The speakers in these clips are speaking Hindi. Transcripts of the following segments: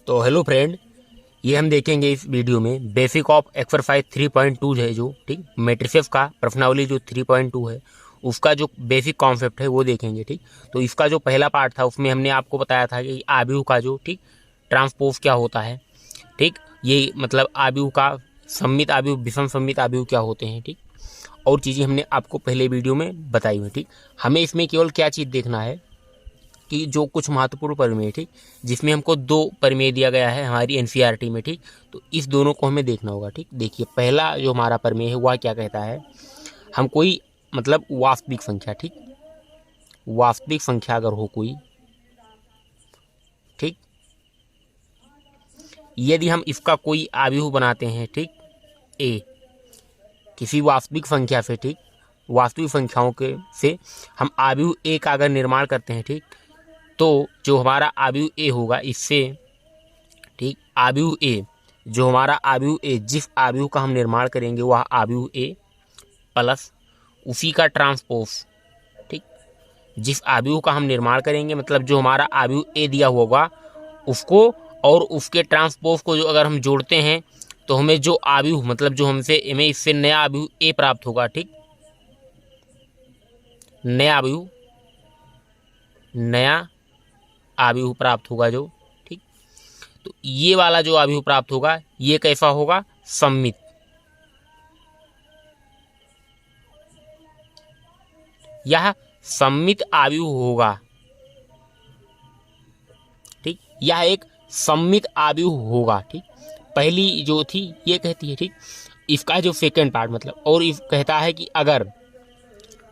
तो हेलो फ्रेंड, ये हम देखेंगे इस वीडियो में बेसिक ऑफ एक्सरसाइज 3.2 है जो ठीक मैट्रिसेस का प्रश्नावली जो 3.2 है उसका जो बेसिक कॉन्सेप्ट है वो देखेंगे। ठीक, तो इसका जो पहला पार्ट था उसमें हमने आपको बताया था कि आव्यूह का जो ठीक ट्रांसपोज क्या होता है। ठीक, ये मतलब आव्यूह का सम्मित आव्यूह विषम सम्मित आव्यूह क्या होते हैं। ठीक, और चीज़ें हमने आपको पहले वीडियो में बताई हुई। ठीक, हमें इसमें केवल क्या चीज़ देखना है कि जो कुछ महत्वपूर्ण प्रमेय ठीक जिसमें हमको 2 प्रमेय दिया गया है हमारी एनसीईआरटी में। ठीक, तो इस दोनों को हमें देखना होगा। ठीक, देखिए पहला जो हमारा प्रमेय है वह क्या कहता है, हम कोई मतलब वास्तविक संख्या ठीक वास्तविक संख्या अगर हो कोई ठीक, यदि हम इसका कोई आव्यूह बनाते हैं ठीक ए किसी वास्तविक संख्या से ठीक वास्तविक संख्याओं के से हम आव्यूह ए का अगर निर्माण करते हैं ठीक, तो जो हमारा आव्यूह ए होगा इससे ठीक आव्यूह ए जो हमारा आव्यूह ए जिस आव्यूह का हम निर्माण करेंगे वह आव्यूह ए प्लस उसी का ट्रांसपोज ठीक जिस आव्यूह का हम निर्माण करेंगे मतलब जो हमारा आव्यूह ए दिया होगा उसको और उसके ट्रांसपोज को जो अगर हम जोड़ते हैं तो हमें जो आव्यूह मतलब जो हमें इससे नया आव्यूह ए प्राप्त होगा। ठीक, नया आव्यूह प्राप्त होगा जो ठीक, तो ये वाला जो आव्यूह प्राप्त होगा ये कैसा होगा, सम्मित। यह सम्मित आव्यूह होगा। ठीक, यह एक सम्मित आव्यूह होगा। ठीक, पहली जो थी ये कहती है ठीक इसका जो सेकंड पार्ट मतलब और इस कहता है कि अगर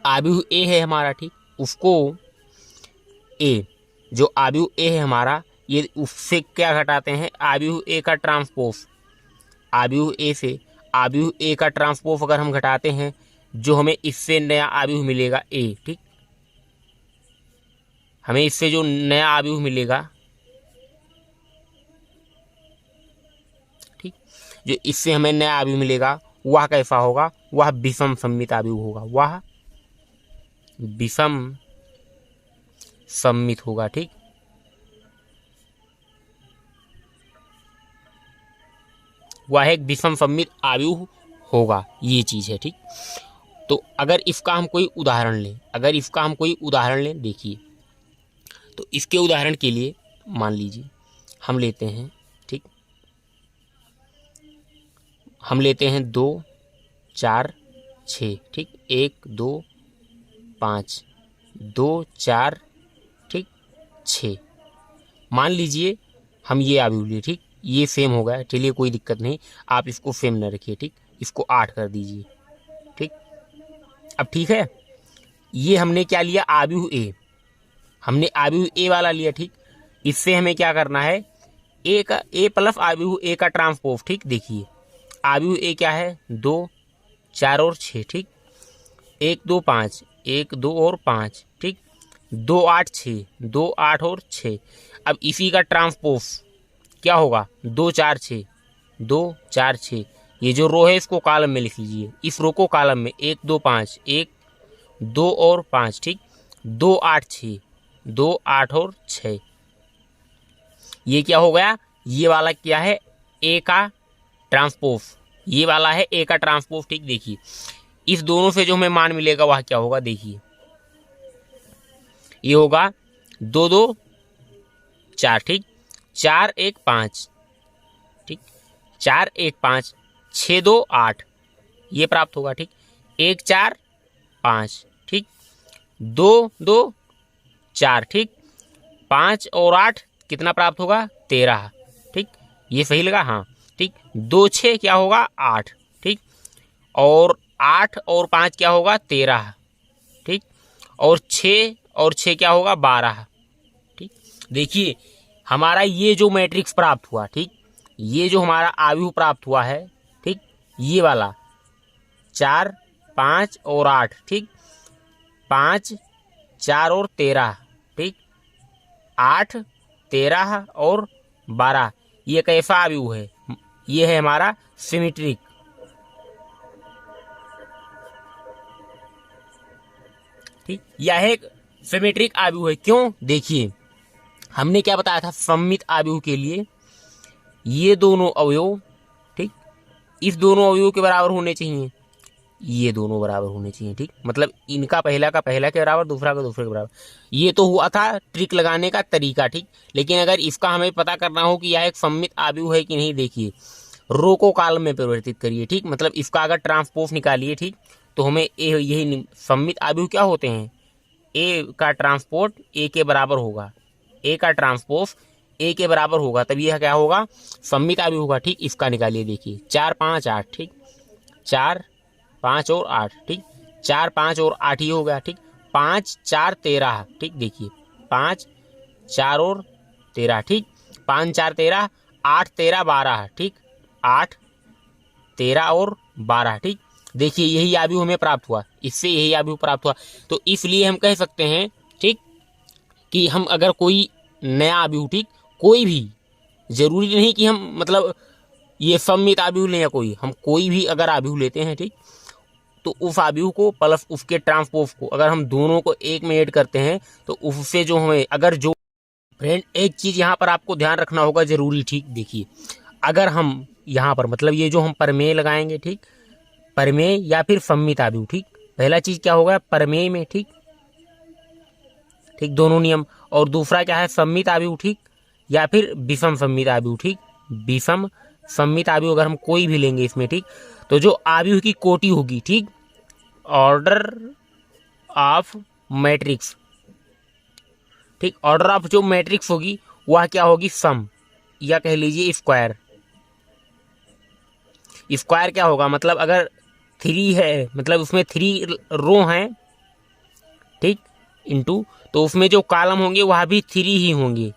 आव्यूह ए है हमारा ठीक उसको ए जो आव्यूह ए है हमारा ये उससे क्या घटाते हैं, आव्यूह ए का ट्रांसपोज। आव्यूह ए से आव्यूह ए का ट्रांसपोज अगर हम घटाते हैं जो हमें इससे नया आव्यूह मिलेगा ए ठीक, हमें इससे जो नया आव्यूह मिलेगा ठीक, जो इससे हमें नया आव्यूह मिलेगा वह कैसा होगा, वह विषम सम्मित आव्यूह होगा। वह विषम सम्मित होगा। ठीक, वह एक विषम सम्मित आव्यूह होगा, ये चीज है। ठीक, तो अगर इसका हम कोई उदाहरण लें देखिए, तो इसके उदाहरण के लिए मान लीजिए हम लेते हैं ठीक, हम लेते हैं 2 4 6 ठीक, 1 2 5 2 4 ठीक 6। मान लीजिए हम ये आव्यूह लिए ठीक, ये सेम हो गया, चलिए कोई दिक्कत नहीं, आप इसको सेम न रखिए ठीक, इसको 8 कर दीजिए। ठीक, अब ठीक है, ये हमने क्या लिया, आव्यूह ए, हमने आव्यूह ए वाला लिया। ठीक, इससे हमें क्या करना है, ए का ए प्लस आव्यूह ए का ट्रांसपोज। ठीक, देखिए आव्यूह ए क्या है, 2 4 और 6 ठीक, 1 2 5 1 2 और 5 ठीक, 2 8 6 2 8 और 6। अब इसी का ट्रांसपोज क्या होगा, 2 4 6 2 4 6। ये जो रो है इसको कॉलम में लिख लीजिए, इस रो को कॉलम में 1 2 5 1 2 और 5 ठीक, 2 8 6 2 8 और 6। ये क्या हो गया, ये वाला क्या है, ए का ट्रांसपोज, ये वाला है ए का ट्रांसपोज। ठीक, देखिए इस दोनों से जो हमें मान मिलेगा वह क्या होगा, देखिए ये होगा 2 2 4 ठीक, 4 1 5 ठीक, 4 1 5 6 2 8 ये प्राप्त होगा। ठीक, 1 4 5 ठीक, 2 2 4 ठीक, 5 और 8 कितना प्राप्त होगा, 13 ठीक, ये सही लगा हाँ ठीक, 2 6 क्या होगा 8 ठीक, और 8 और 5 क्या होगा 13 ठीक, और 6 क्या होगा 12 ठीक। देखिए हमारा ये जो मैट्रिक्स प्राप्त हुआ ठीक, ये जो हमारा आव्यूह प्राप्त हुआ है ठीक, ये वाला 4 5 और 8 ठीक, 5 4 और 13 ठीक, 8 13 और 12, ये कैसा आव्यूह है, ये है हमारा सिमेट्रिक। ठीक, यह एक सिमेट्रिक आव्यूह है। क्यों, देखिए हमने क्या बताया था सम्मित आव्यूह के लिए ये दोनों अवयव, ठीक, इस दोनों अवयव के बराबर होने चाहिए, ये दोनों बराबर होने चाहिए, ठीक, मतलब इनका पहला का पहला के बराबर, दूसरा का दूसरे के बराबर। ये तो हुआ था ट्रिक लगाने का तरीका, ठीक। लेकिन अगर इसका हमें पता करना हो कि यह एक सममित आव्यूह है कि नहीं, देखिए रो को कॉलम में परिवर्तित करिए, ठीक, मतलब इसका अगर ट्रांसपोज निकालिए, ठीक, तो हमें यही सममित आव्यूह क्या होते हैं, ए का ट्रांसपोज ए के बराबर होगा, ए का ट्रांसपोज ए के बराबर होगा, तब यह क्या होगा, सममित आव्यूह होगा, ठीक। इसका निकालिए, देखिए 4 5 8, ठीक, 4 5 और 8, ठीक, 4 5 और 8 ही हो गया, ठीक, 5 4 13, ठीक, देखिए 5 4 और 13, ठीक, 5 4 13, 8 13 12, ठीक, 8 13 और 12, ठीक, देखिए यही आव्यूह हमें प्राप्त हुआ, इससे यही आव्यूह प्राप्त हुआ। तो इसलिए हम कह सकते हैं, ठीक, कि हम अगर कोई नया आव्यूह, ठीक, कोई भी, जरूरी नहीं कि हम मतलब ये सममित आव्यूह लें या कोई, हम कोई भी अगर आव्यूह लेते हैं, ठीक, तो उस आव्यूह को प्लस उसके ट्रांसपोज को अगर हम दोनों को एक में ऐड करते हैं तो उससे जो हमें अगर जो फ्रेंड एक चीज यहाँ पर आपको ध्यान रखना होगा जरूरी, ठीक, देखिए अगर हम यहाँ पर मतलब ये जो हम प्रमेय लगाएंगे, ठीक, प्रमेय या फिर सममित आव्यूह, ठीक, पहला चीज क्या होगा प्रमेय में, ठीक, ठीक, दोनों नियम, और दूसरा क्या है सममित आव्यूह, ठीक, या फिर विषम सममित आव्यूह, ठीक, विषम सममित आव्यूह अगर हम कोई भी लेंगे इसमें, ठीक, तो जो आव्यूह की कोटि होगी, ठीक, ऑर्डर ऑफ मैट्रिक्स, ठीक, ऑर्डर ऑफ जो मैट्रिक्स होगी वह क्या होगी सम, या कह लीजिए स्क्वायर। स्क्वायर क्या होगा, मतलब अगर 3 है, मतलब उसमें 3 रो हैं, ठीक, इनटू, तो उसमें जो कॉलम होंगे वह भी 3 ही होंगे,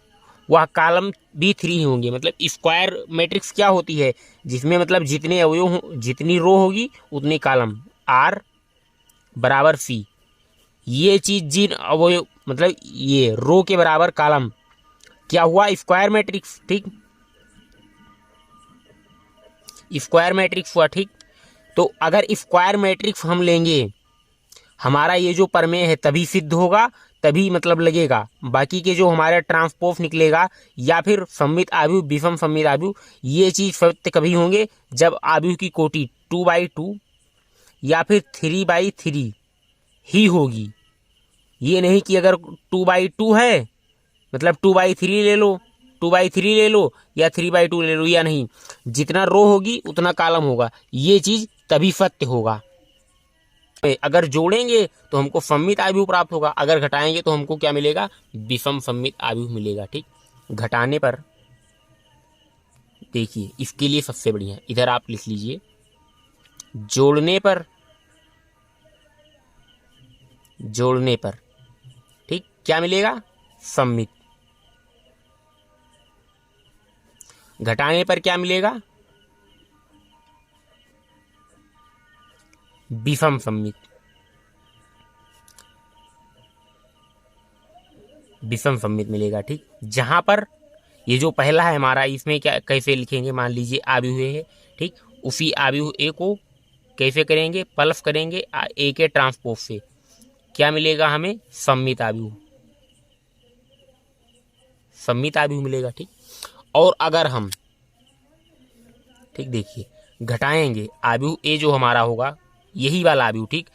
वह कॉलम भी 3 ही होंगे। मतलब स्क्वायर मैट्रिक्स क्या होती है, जिसमें मतलब जितने अवयव जितनी रो होगी उतनी कॉलम, आर बराबर सी, ये चीज जिन अवयव मतलब ये रो के बराबर कॉलम क्या हुआ स्क्वायर मैट्रिक्स, ठीक, स्क्वायर मैट्रिक्स हुआ, ठीक। तो अगर स्क्वायर मैट्रिक्स हम लेंगे हमारा ये जो प्रमेय है तभी सिद्ध होगा, तभी मतलब लगेगा, बाकी के जो हमारा ट्रांसपोज निकलेगा या फिर सममित आव्यूह विषम सममित आव्यूह ये चीज सत्य कभी होंगे जब आव्यूह की कोटि 2/2 या फिर 3/3 ही होगी। ये नहीं कि अगर 2/2 है मतलब 2/3 ले लो, 2/3 ले लो या 3/2 ले लो, या नहीं, जितना रो होगी उतना कॉलम होगा, ये चीज तभी सत्य होगा। अगर जोड़ेंगे तो हमको सममित आव्यूह प्राप्त होगा, अगर घटाएंगे तो हमको क्या मिलेगा, विषम सममित आव्यूह मिलेगा, ठीक। घटाने पर देखिए इसके लिए सबसे बढ़िया इधर आप लिख लीजिए, जोड़ने पर ठीक क्या मिलेगा, सममित, घटाने पर क्या मिलेगा, विषम सममित, विषम सममित मिलेगा, ठीक। जहां पर ये जो पहला है हमारा इसमें क्या कैसे लिखेंगे, मान लीजिए आव्यूह है, ठीक, उसी आव्यूह ए को कैसे करेंगे, प्लस करेंगे ए के ट्रांसपोज से, क्या मिलेगा हमें, सममित आव्यूह, सममित आव्यूह मिलेगा, ठीक। और अगर हम ठीक देखिए घटाएंगे आव्यूह ए जो हमारा होगा यही वाला आव्यूह, ठीक,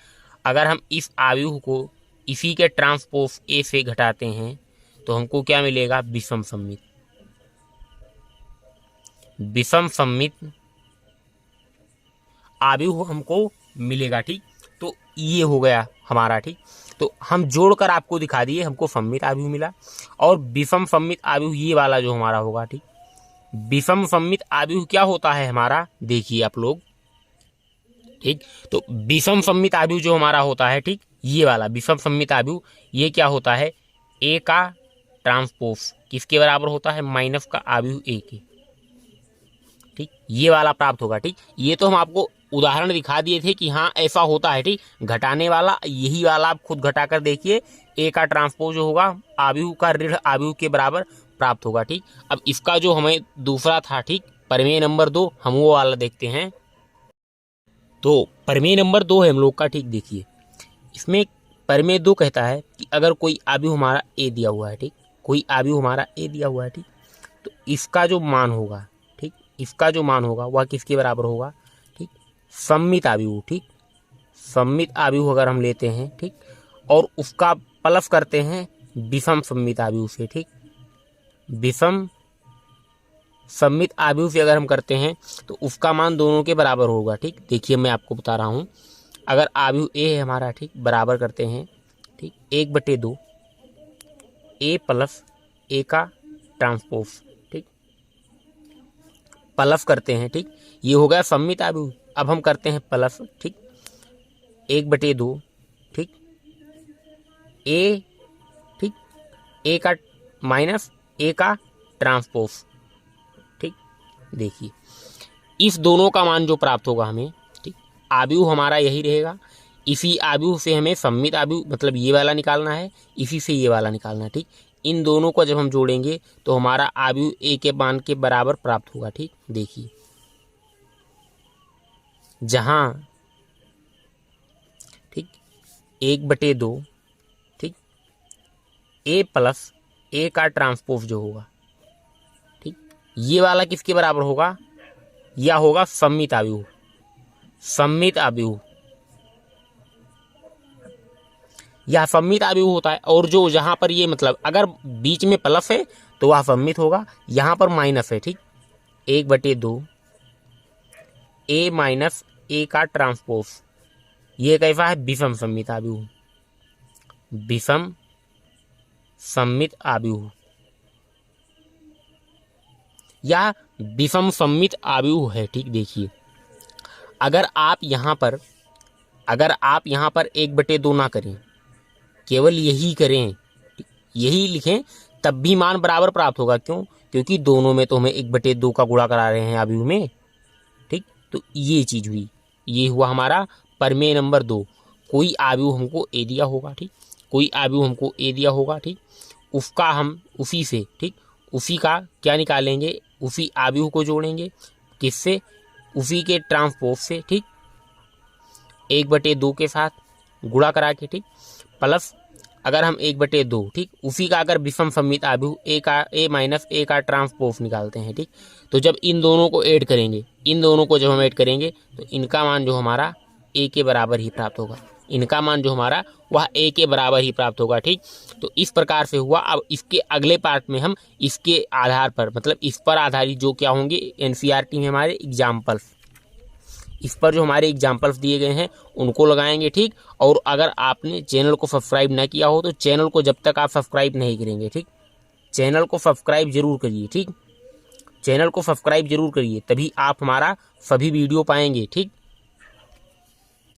अगर हम इस आव्यूह को इसी के ट्रांसपोज ए से घटाते हैं तो हमको क्या मिलेगा, विषम सममित, विषम सममित आव्यूह हमको मिलेगा, ठीक। तो ये हो गया हमारा, ठीक। तो हम जोड़कर आपको दिखा दिए, हमको सममित आव्यूह मिला और विषम सममित आव्यूह ये वाला जो हमारा होगा, ठीक। विषम सममित आव्यूह क्या होता है हमारा, देखिए आप लोग, ठीक। तो विषम सममित आव्यूह जो हमारा होता है, ठीक, ये वाला विषम सममित आव्यूह ये क्या होता है, ए का ट्रांसपोज किसके बराबर होता है, माइनस का आव्यूह ए के, ठीक, ये वाला प्राप्त होगा, ठीक। ये तो हम आपको उदाहरण दिखा दिए थे कि हाँ ऐसा होता है, ठीक। घटाने वाला यही वाला आप खुद घटाकर देखिए, ए का ट्रांसपोज जो होगा आव्यूह का ऋण आव्यूह के बराबर प्राप्त होगा, ठीक। अब इसका जो हमें दूसरा था, ठीक, प्रमेय नंबर 2, हम वो वाला देखते हैं। तो प्रमेय नंबर 2 है हम लोग का, ठीक, देखिए इसमें प्रमेय 2 कहता है कि अगर कोई आव्यूह हमारा ए दिया हुआ है, ठीक, कोई आव्यूह हमारा ए दिया हुआ है, ठीक, तो इसका जो मान होगा, ठीक, इसका जो मान होगा वह किसके बराबर होगा, ठीक, सममित आव्यूह, ठीक, सममित आव्यूह अगर हम लेते हैं, ठीक, और उसका प्लस करते हैं विषम सममित आव्यूह से, ठीक, विषम सममित आव्यूह से अगर हम करते हैं तो उसका मान दोनों के बराबर होगा, ठीक। देखिए मैं आपको बता रहा हूँ, अगर आव्यूह ए है हमारा, ठीक, बराबर करते हैं, ठीक, 1/2 ए प्लस ए का ट्रांसपोज, ठीक, प्लस करते हैं, ठीक, ये हो गया सममित आव्यूह। अब हम करते हैं प्लस, ठीक, 1/2, ठीक, ए, ठीक, ए का माइनस ए का ट्रांसपोज, ठीक। देखिए इस दोनों का मान जो प्राप्त होगा हमें, ठीक, आव्यूह हमारा यही रहेगा। इसी आव्यूह से हमें सममित आव्यूह मतलब ये वाला निकालना है, इसी से ये वाला निकालना है, ठीक। इन दोनों को जब हम जोड़ेंगे तो हमारा आव्यूह ए के मान के बराबर प्राप्त होगा, ठीक। देखिए जहां, ठीक, 1/2, ठीक, ए प्लस ए का ट्रांसपोज जो होगा, ठीक, ये वाला किसके बराबर होगा, या होगा सममित आव्यूह, सममित आव्यूह, यह सममित आव्यूह होता है। और जो जहां पर ये मतलब अगर बीच में प्लस है तो वह सममित होगा, यहां पर माइनस है, ठीक, 1/2 ए माइनस ए का ट्रांसपोज, ये कैसा है, विषम सममित आव्यूह, विषम सममित आव्यूह या विषम सममित आव्यूह है, ठीक। देखिए अगर आप यहाँ पर 1/2 ना करें, केवल यही करें, यही लिखें, तब भी मान बराबर प्राप्त होगा। क्यों? क्योंकि दोनों में तो हमें 1/2 का गुणा करा रहे हैं आव्यूह में, ठीक। तो ये चीज हुई, ये हुआ हमारा प्रमेय नंबर 2। कोई आव्यूह हमको ए दिया होगा, ठीक, कोई आव्यूह हमको ए दिया होगा, ठीक, उसका हम उसी से, ठीक, उसी का क्या निकालेंगे, उसी आव्यूह को जोड़ेंगे किससे, उसी के ट्रांसपोज से, ठीक, 1/2 के साथ गुणा करा के, ठीक, प्लस अगर हम 1/2, ठीक, उसी का अगर विषम सममित आव्यूह ए माइनस ए का ट्रांसपोज निकालते हैं, ठीक। तो जब इन दोनों को ऐड करेंगे, इन दोनों को जब हम ऐड करेंगे तो इनका मान जो हमारा ए के बराबर ही प्राप्त होगा, इनका मान जो हमारा वह ए के बराबर ही प्राप्त होगा, ठीक। तो इस प्रकार से हुआ। अब इसके अगले पार्ट में हम इसके आधार पर मतलब इस पर आधारित जो क्या होंगे एनसीईआरटी में हमारे एग्जाम्पल्स, इस पर जो हमारे एग्जाम्पल्स दिए गए हैं उनको लगाएंगे, ठीक। और अगर आपने चैनल को सब्सक्राइब ना किया हो तो चैनल को जब तक आप सब्सक्राइब नहीं करेंगे, ठीक, चैनल को सब्सक्राइब जरूर करिए, ठीक, चैनल को सब्सक्राइब जरूर करिए, तभी आप हमारा सभी वीडियो पाएंगे, ठीक।